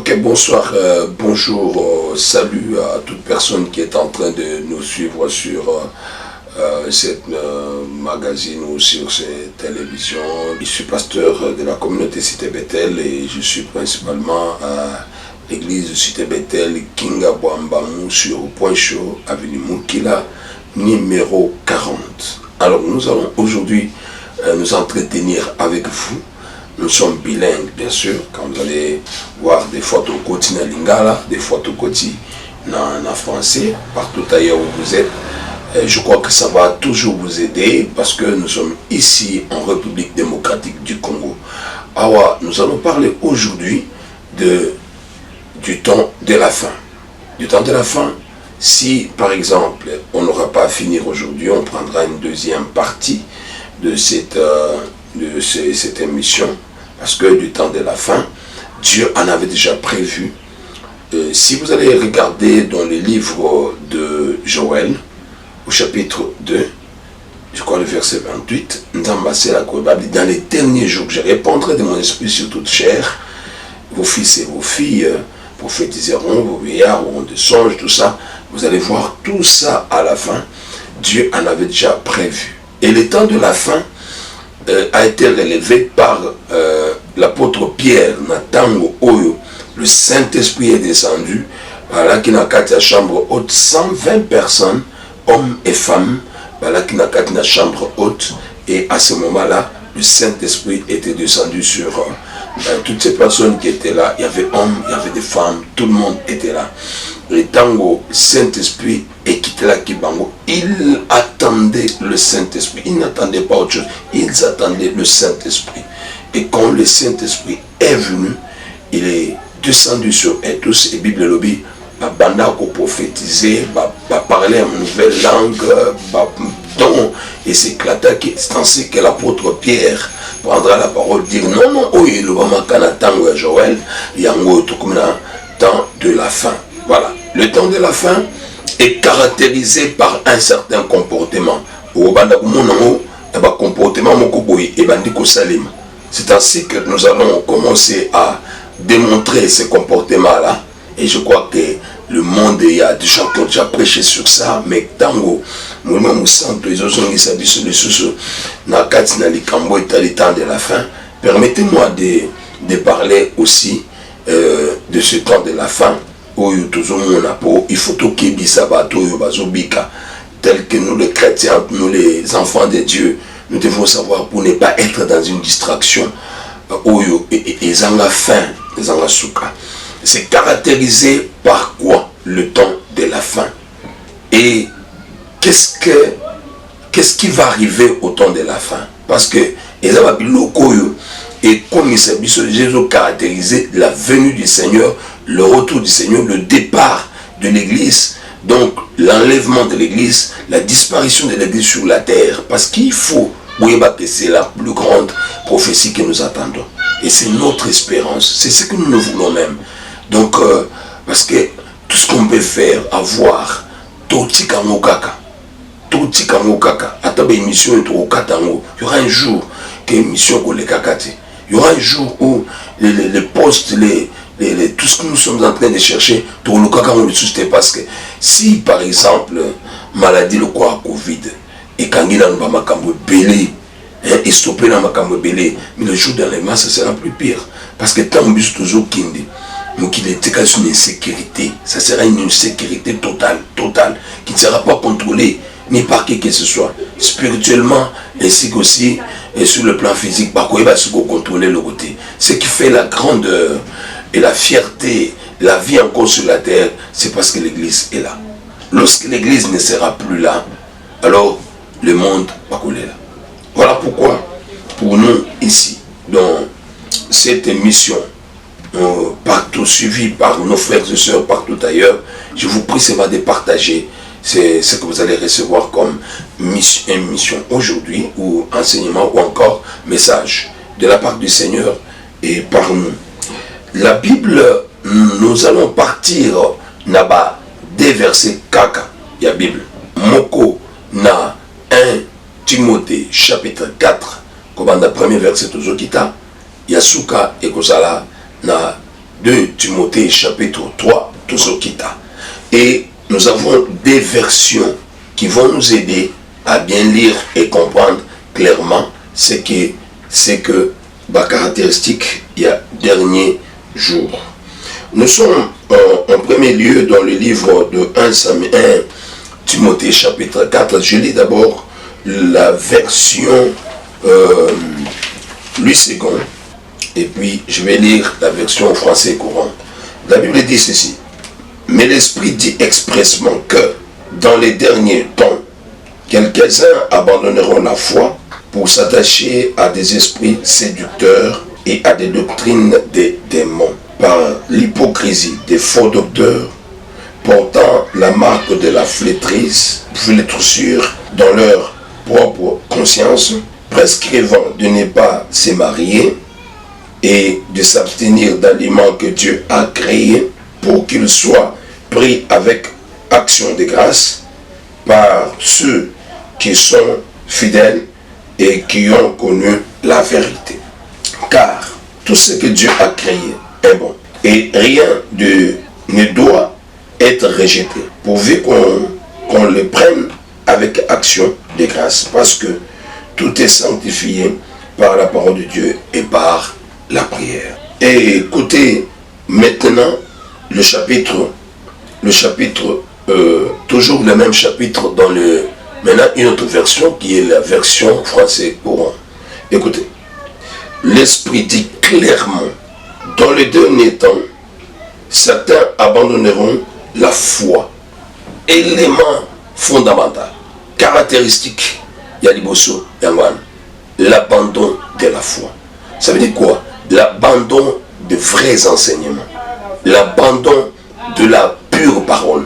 Ok, bonsoir, bonjour, salut à toute personne qui est en train de nous suivre sur cette magazine ou sur cette télévision. Je suis pasteur de la communauté Cité Bethel et je suis principalement à l'église Cité Bethel Kinga Boambamou sur Point Chaud, avenue Moukila, numéro 40. Alors nous allons aujourd'hui nous entretenir avec vous. Nous sommes bilingues, bien sûr, quand vous allez voir des photos côté na lingala, des photos côté en français, partout ailleurs où vous êtes. Je crois que ça va toujours vous aider parce que nous sommes ici en République démocratique du Congo. Alors, nous allons parler aujourd'hui du temps de la fin. Du temps de la fin, si par exemple on n'aura pas à finir aujourd'hui, on prendra une deuxième partie de cette émission. Parce que du temps de la fin, Dieu en avait déjà prévu. Si vous allez regarder dans le livre de Joël, au chapitre 2, je crois le verset 28, dans les derniers jours, je répandrai de mon esprit sur toute chair, vos fils et vos filles prophétiseront, vos vieillards auront des songes, tout ça. Vous allez voir tout ça à la fin. Dieu en avait déjà prévu. Et le temps de la fin a été relevé par l'apôtre Pierre, Natango Oyo. Le Saint-Esprit est descendu, là qui n'a qu'à la chambre haute, 120 personnes, hommes et femmes, là qui n'a qu'à la chambre haute, et à ce moment-là, le Saint-Esprit était descendu sur toutes ces personnes qui étaient là. Il y avait hommes, il y avait des femmes, tout le monde était là. Et tango Saint-Esprit et quitté la Kibango, ils attendaient le Saint-Esprit. Ils n'attendaient pas autre chose. Ils attendaient le Saint-Esprit. Et quand le Saint-Esprit est venu, il est descendu sur eux tous. Et Bible lobby, banda ko prophétiser, parler en nouvelle langue, et c'est éclaté qui est censé que l'apôtre Pierre prendra la parole, dire non, non, oh, il va makana tango Joël, yango tout comme dans temps de la fin. Voilà. Le temps de la fin est caractérisé par un certain comportement. C'est ainsi que nous allons commencer à démontrer ce comportement-là. Et je crois que le monde, il y a des gens qui ont déjà prêché sur ça, mais tango, le temps de la fin, permettez-moi de parler aussi de ce temps de la fin. Il faut tel que nous les chrétiens, nous les enfants de Dieu, nous devons savoir pour ne pas être dans une distraction. C'est caractérisé par quoi le temps de la fin? Et qu'est-ce qui va arriver au temps de la fin? Parce que et comme Jésus caractérisé la venue du Seigneur, le retour du Seigneur, le départ de l'Église, donc l'enlèvement de l'Église, la disparition de l'Église sur la terre. Parce qu'il faut, que c'est la plus grande prophétie que nous attendons. Et c'est notre espérance, c'est ce que nous nous voulons même. Donc, parce que tout ce qu'on peut faire, avoir, Totika Mokaka, Atabe émission et Tokatango, il y aura un jour que l'émission qu'on les kakati. Il y aura un jour où les postes, tout ce que nous sommes en train de chercher, tout le cas on le suscite parce que si par exemple maladie le quoi Covid et quand il a un makambo belé et stopper dans makambo belé, mais le jour d'enlèvement ça sera plus pire parce que tant bus toujours kindi donc il était cassé une insécurité, ça sera une insécurité totale qui ne sera pas contrôlée ni par qui que ce soit spirituellement ainsi qu'aussi et sur le plan physique par quoi il va se contrôler le côté. Ce qui fait la grandeur et la fierté, la vie encore sur la terre, c'est parce que l'Église est là. Lorsque l'Église ne sera plus là, alors le monde va couler là. Voilà pourquoi, pour nous ici, dans cette émission, partout suivie par nos frères et sœurs partout ailleurs, je vous prie seulement de partager ce que vous allez recevoir comme émission aujourd'hui, ou enseignement, ou encore message de la part du Seigneur et par nous. La Bible, nous allons partir naba des versets kaka, la Bible. Moko na 1 Timothée chapitre 4, comme dans le premier verset de Zokita, Yasuka et Kozala na 2 Timothée chapitre 3, tout ce qui t'a. Et nous avons des versions qui vont nous aider à bien lire et comprendre clairement ce que la caractéristique il y a dernier jour. Nous sommes en premier lieu dans le livre de 1 Timothée chapitre 4. Je lis d'abord la version Louis II et puis je vais lire la version français courant. La Bible dit ceci: mais l'Esprit dit expressement que dans les derniers temps, quelques-uns abandonneront la foi pour s'attacher à des esprits séducteurs et à des doctrines des démons, par l'hypocrisie des faux docteurs, portant la marque de la flétrissure dans leur propre conscience, prescrivant de ne pas se marier et de s'abstenir d'aliments que Dieu a créés pour qu'ils soient pris avec action de grâce par ceux qui sont fidèles et qui ont connu la vérité. Car tout ce que Dieu a créé est bon et rien ne doit être rejeté, pourvu qu'on le prenne avec action de grâce, parce que tout est sanctifié par la parole de Dieu et par la prière. Et écoutez maintenant le chapitre, toujours le même chapitre dans maintenant une autre version qui est la version français courant. Écoutez, l'Esprit dit clairement, dans les derniers temps, certains abandonneront la foi, élément fondamental, caractéristique, Yaliboso, Yangwan, l'abandon de la foi. Ça veut dire quoi? L'abandon de vrais enseignements, l'abandon de la pure parole,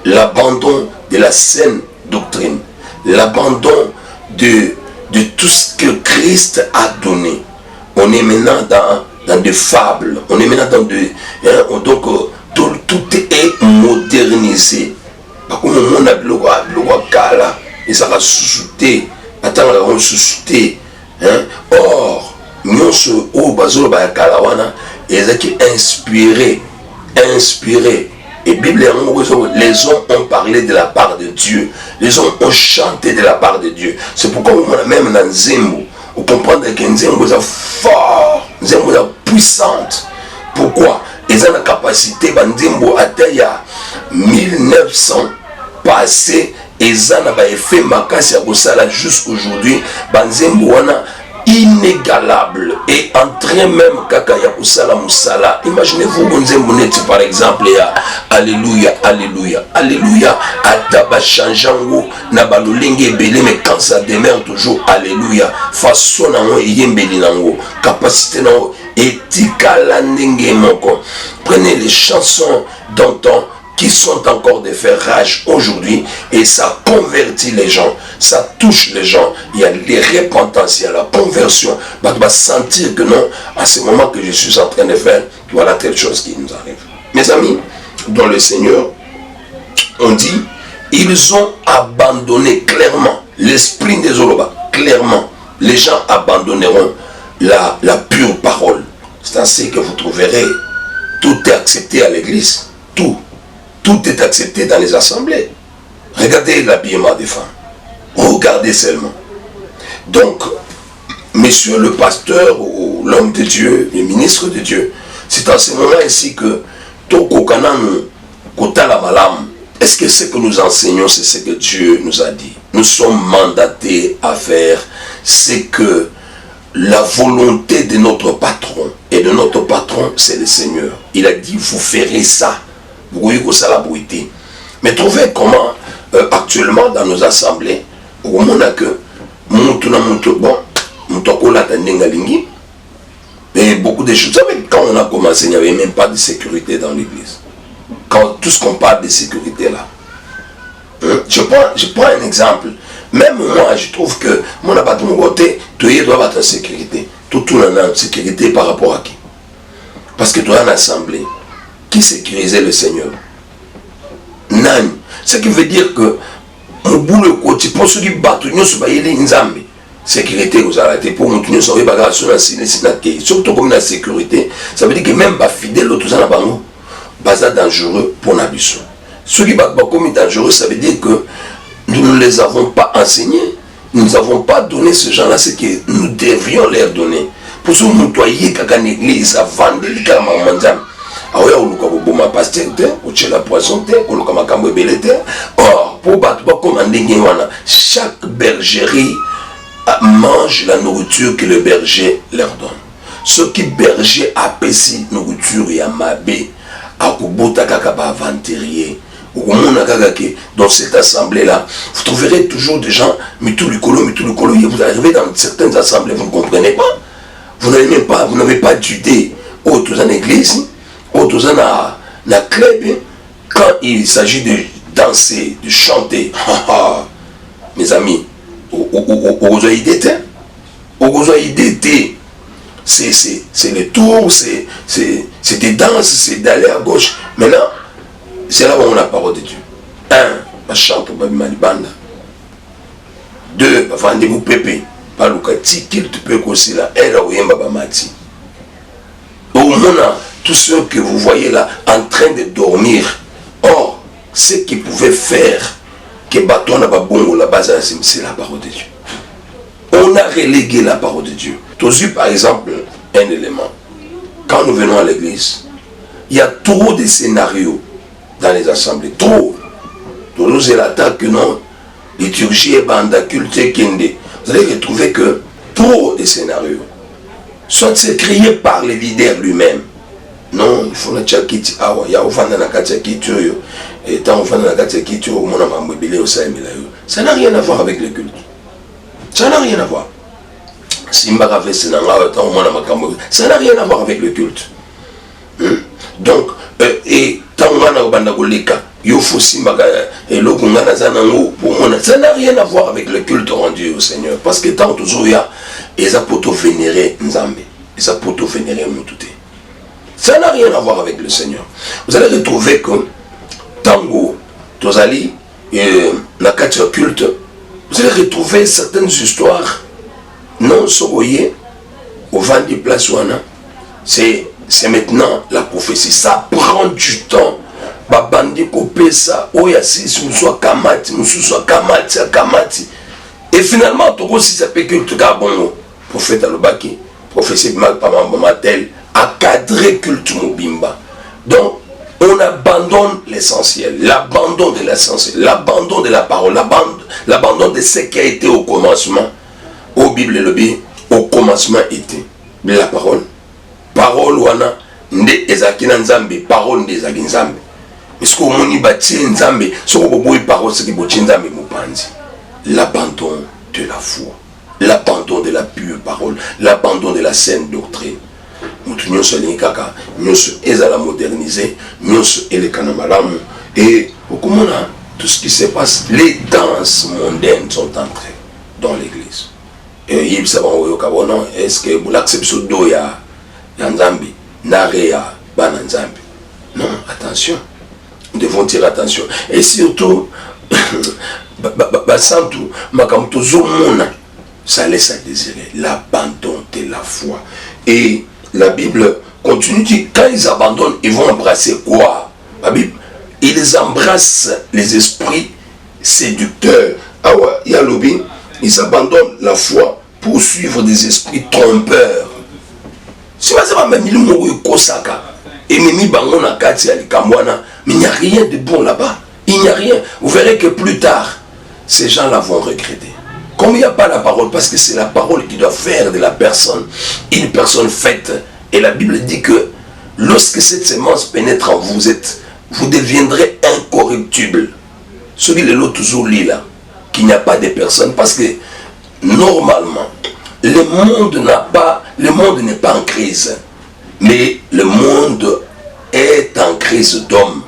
l'abandon de la saine doctrine, l'abandon de tout ce que Christ a donné. On est maintenant dans des fables, on est maintenant dans des... donc tout est modernisé. Par contre, on a le kala, et ça va sous-souter, attendre on sous-souter. Or, nous sommes au bazolo ba kalawana, et qui inspiré. Et Bible, les hommes ont parlé de la part de Dieu. Les hommes ont chanté de la part de Dieu. C'est pourquoi même dans Nzembo, on comprend que Nzembo est fort, Nzembo est puissante. Pourquoi? Ils ont la capacité, Nzembo atteint il y a 1900 passé, ils ont un effet makasi à Bosala jusqu'aujourd'hui. Nzembo inégalable et en train même kakaya kusala musala. Imaginez-vous Nzembo par exemple ya alléluia alléluia alléluia ataba chanjango na balolenge belé, mais quand ça demeure toujours alléluia façon nango yembeli nango capacité nango etikala ndenge moko. Prenez les chansons d'antan qui sont encore de faire rage aujourd'hui, et ça convertit les gens, ça touche les gens. Il y a les repentances, il y a la conversion. Tu vas sentir que non, à ce moment que je suis en train de faire, voilà telle chose qui nous arrive. Mes amis, dans le Seigneur, on dit, ils ont abandonné clairement l'esprit des Oloba, clairement. Les gens abandonneront la pure parole. C'est ainsi que vous trouverez, tout est accepté à l'église, tout est accepté dans les assemblées. Regardez l'habillement des femmes. Regardez seulement. Donc, monsieur le pasteur ou l'homme de Dieu, le ministre de Dieu, c'est en ce moment ici que Toko Kanan Kotala Malam, est-ce que ce que nous enseignons, c'est ce que Dieu nous a dit? Nous sommes mandatés à faire ce que la volonté de notre patron, et de notre patron, c'est le Seigneur. Il a dit, vous ferez ça. Mais trouvez comment actuellement dans nos assemblées, au moment que et beaucoup de choses. Vous savez, quand on a commencé, il n'y avait même pas de sécurité dans l'église. Quand tout ce qu'on parle de sécurité là. Je prends un exemple. Même moi, je trouve que mon abattement de mon côté, tu dois avoir ta sécurité. Tout le monde a une sécurité par rapport à qui? Parce que tu as une assemblée. Qui sécurisait le Seigneur? Nani. Ce qui veut dire que mon boulot côté pour ceux qui battent nous sur Nzambi. sécurité vous arrêtez pour nous sauver bagarre sur la surtout comme la sécurité, ça veut dire que même pas fidèle aux tous en bango basa dangereux pour Nabiso. Ceux qui sont comme dangereux, ça veut dire que nous ne les avons pas enseignés, nous n'avons pas donné ce genre-là ce que nous devrions leur donner. Pour ce nettoyer quand l'église a vendu le camarade. Alors, on a un pasteur, on a la poisson, on a un belleté. Or, pour battre, chaque bergerie mange la nourriture que le berger leur donne. Ce qui berger apprécie nourriture et amabé, à Kubota Kakaba aventurier. Dans cette assemblée-là, vous trouverez toujours des gens, mais tout le colo, vous arrivez dans certaines assemblées, vous ne comprenez pas. Vous n'avez même pas, vous n'avez pas d'idée. Autres en église, autres en club, quand il s'agit de danser, de chanter, mes amis, aux idées, c'est les tours, c'est des danses, c'est d'aller à gauche. Maintenant, c'est là où on a la parole de Dieu. 1, ma chante au Malibanda. 2, ma vendez-vous pépé. Pas le cas, qu'il te peut aussi là. Elle a oué Mbabamati. Au moins, tous ceux que vous voyez là en train de dormir. Or, ce qui pouvait faire que bâton n'a pas bon la base, c'est la parole de Dieu. On a relégué la parole de Dieu. Tu as vu par exemple un élément. Quand nous venons à l'église, il y a trop de scénarios dans les assemblées. Trop. Toujours c'est l'attaque, non. Liturgie et banda, culte kende. Vous allez retrouver que trop de scénarios. Soit c'est créé par le leader lui-même. Non, il faut la tchakiti. Ah ouais, il y a au fond de la tchakiti. Et tant au fond de la tchakiti, au monde a mobilé au sein. Ça n'a rien à voir avec le culte. Ça n'a rien à voir. Ça n'a rien à voir avec le culte. Donc, et tant on a au bandagolika, ça n'a rien à voir avec le culte rendu au Seigneur. Parce que tant toujours il y a les apotos vénérés Nzambe, les apotos vénérés Moutouté. Ça n'a rien à voir avec le Seigneur. Vous allez retrouver que Tango, Tozali, la culture culte, vous allez retrouver certaines histoires non soboyées au vent du place ouana. C'est maintenant la prophétie. Ça prend du temps. Babandi kopé ça, oyasi, soit kamati, soit kamati. Et finalement, tout si ça peut que tout cas bon, prophète Alobaki, prophétie Matel, a cadré culte Mobimba. Donc, on abandonne l'essentiel, l'abandon de l'essentiel, l'abandon de la parole, l'abandon de ce qui a été au commencement. Au Bible et le Bible, au commencement était la parole. Parole wana, nde ezakina nzambe, parole nde ezaki nzambe. Est-ce qu'on m'a bâti nzambe, ce qu'on peut parole, c'est que bâti nzambe moupanzi. L'abandon de la foi, l'abandon de la pure parole, l'abandon de la saine doctrine. Nous sommes les kaka, nous sommes la moderniser, nous sommes les kanamalamu. Et au comment tout ce qui se passe, les danses mondaines sont entrées dans l'église. Et il s'est dit, est-ce que vous l'acceptez de ya nzambe, narea, bananzambe? Non, attention. Nous devons tirer attention. Et surtout, ça laisse à désirer l'abandon de la foi. Et la Bible continue de dire, quand ils abandonnent, ils vont embrasser quoi? La Bible, ils embrassent les esprits séducteurs. Ah ouais, il y a l'obé, ils abandonnent la foi pour suivre des esprits trompeurs. C'est pas même il mourit Kosaka. Et Mimi Bangona Kati Alikamwana. Mais il n'y a rien de bon là-bas. Il n'y a rien. Vous verrez que plus tard, ces gens-là vont regretter. Comme il n'y a pas la parole, parce que c'est la parole qui doit faire de la personne une personne faite. Et la Bible dit que lorsque cette semence pénètre en vous, vous deviendrez incorruptible. Celui de l'autre toujours lit là, qu'il n'y a pas de personne. Parce que normalement, le monde n'est pas en crise. Mais le monde est en crise d'homme.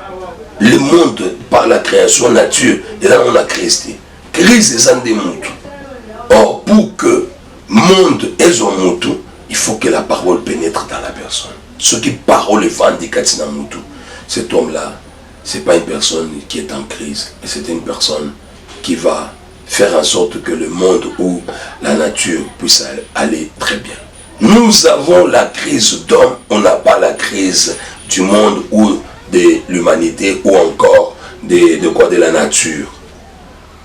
Le monde, par la création nature, et là on a Christ. Crise est en démoutou. Or, pour que le monde ait un moutou, il faut que la parole pénètre dans la personne. Ce qui parole est vendicatif dans moutou. Cet homme-là, ce n'est pas une personne qui est en crise, mais c'est une personne qui va faire en sorte que le monde ou la nature puisse aller très bien. Nous avons la crise d'homme, on n'a pas la crise du monde ou de l'humanité ou encore de la nature.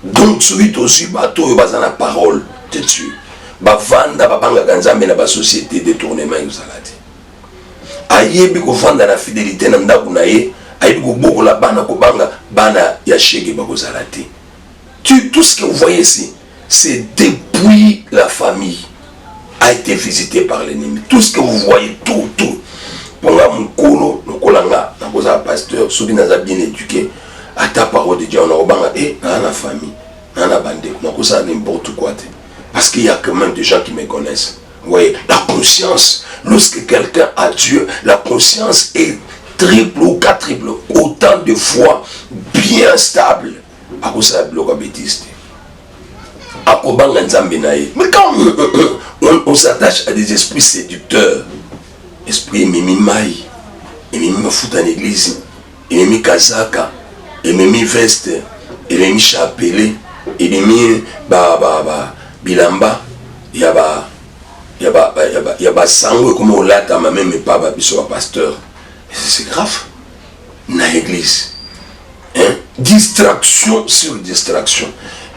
Donc, suite aussi, bateau, il y a la parole de Dieu. Bavanda, babanga kanzambe na ba société détournement et salade. Ayebi ko vanda la fidélité na ndaku na ye, ayebi ko boko la bana ko banga bana ya shege ba ko salate. Tout ce que vous voyez ici, c'est depuis la famille a été visité par l'ennemi. Tout ce que vous voyez, tout. Ponga mukolo, nokolanga, na koza pasteur, soki naza bien éduqué, à ta parole de Dieu, on a obanga, dans la famille, dans la bande, on a koza n'importe quoi. Parce qu'il y a quand même des gens qui me connaissent. Vous voyez, la conscience, lorsque quelqu'un a Dieu, la conscience est triple ou quadruple, autant de fois bien stable. À cause de la bloc bêtise. Mais quand on s'attache à des esprits séducteurs, esprit mimi mai, mimi fout en église, mimi kazaka, mimi veste, mimi chapelet, mimi bilamba, yaba sangue comme on l'a ta maman mais pas biso pasteur. C'est grave. Na église. Hein? Distraction sur distraction.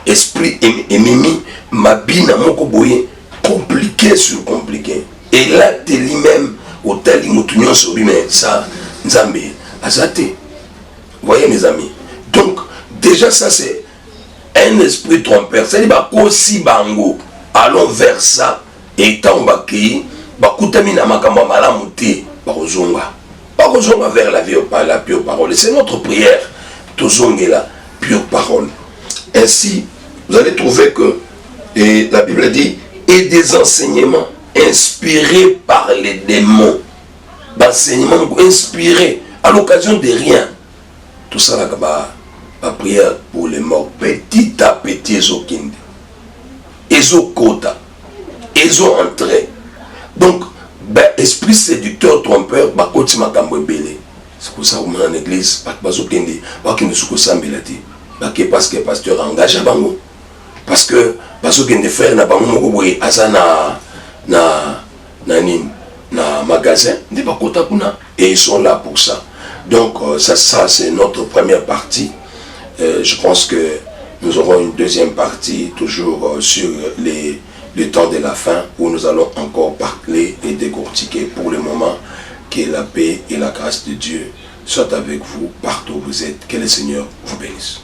Esprit ennemi, mabina moko boye, compliqué sur compliqué. Et là, t'es lui-même, au tali moutounion sur lui-même, ça, nzambe, azate. Voyez mes amis. Donc, déjà ça c'est un esprit trompeur. C'est-à-dire, bah, aussi bango, allons vers ça, et tant baki, bah, koutamina makamba malamuti, bah, ozonga. Bah, ozonga vers la pure parole. C'est notre prière. Tozonge la pure parole. Ainsi, vous allez trouver que et la Bible dit et des enseignements inspirés par les démons. D'enseignements inspirés à l'occasion de rien. Tout ça là, la prière pour les morts. Petit à petit, ils ont kinde. Ils ont quota. Ils ont entré. Donc, esprit séducteur, trompeur, bakoti makambo belé. C'est pour ça qu'on est en église, parce que le pasteur engage à bango. Parce que les frères na bango moko boye asa na magasin et ils sont là pour ça. Donc ça c'est notre première partie. Je pense que nous aurons une deuxième partie toujours sur le temps de la fin où nous allons encore parler et décortiquer. Pour le moment, que la paix et la grâce de Dieu soient avec vous partout où vous êtes. Que le Seigneur vous bénisse.